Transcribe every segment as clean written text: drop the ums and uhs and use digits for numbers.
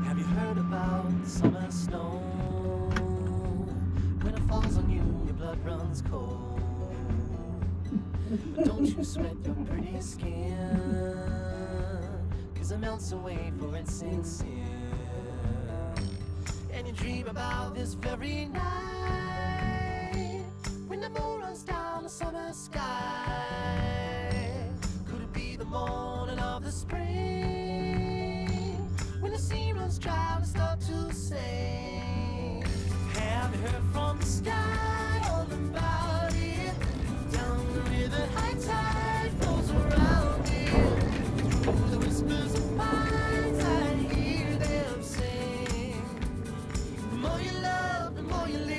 Have you heard about summer snow? When it falls on you, your blood runs cold. But don't you sweat your pretty skin, 'cause it melts away for it sinks in. And you dream about this very night, when the moon runs down the summer sky. Could it be the morning of the spring, when the sea runs dry and start to sing? Have you heard from the sky all about it? Down the river, high tide flows around it. Through the whispers of pines, I hear them sing. The more you love, the more you live.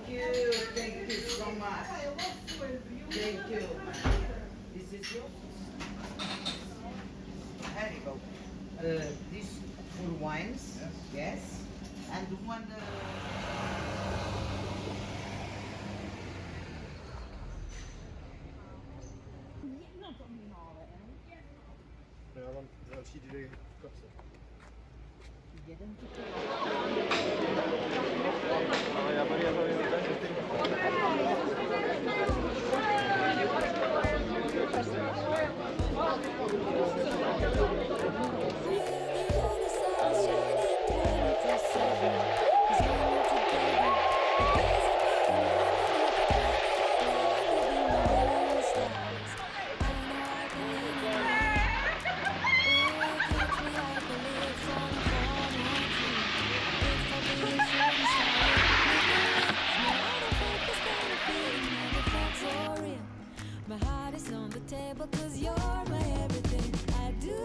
Thank you so much. Thank you. This is yours. There you go. This for wines, yes. And one. Další dvě kapsy. Jeden. Já My heart is on the table 'cause you're my everything. I do.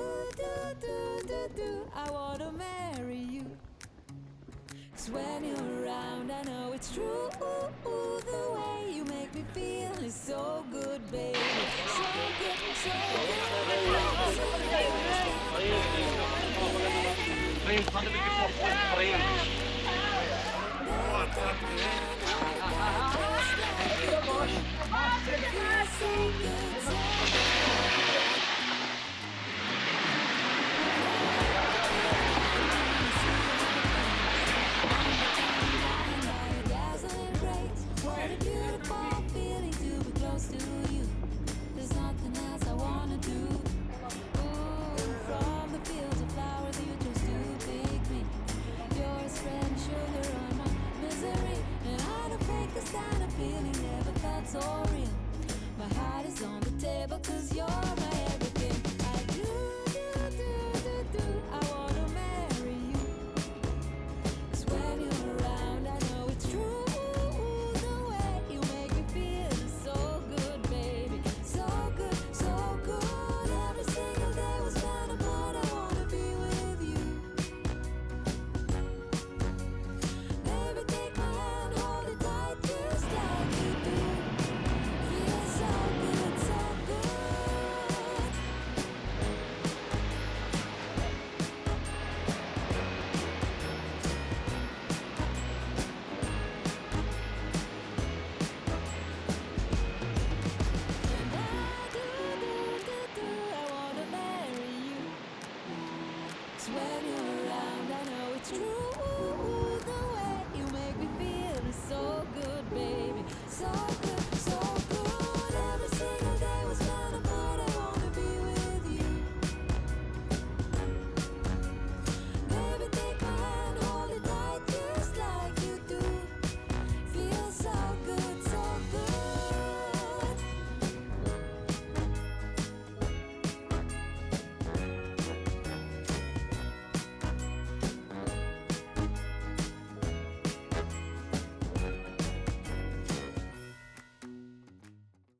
I wanna marry you. 'Cause when you're around, I know it's true. The way you make me feel is so good, baby. So good, so What a beautiful feeling to be close to you. There's nothing else I wanna do. Ooh, from the fields of flowers you chose to pick me. You're spreading sugar on my misery, and I don't fake this kind of feeling never felt so real. My heart is on the table 'cause you're my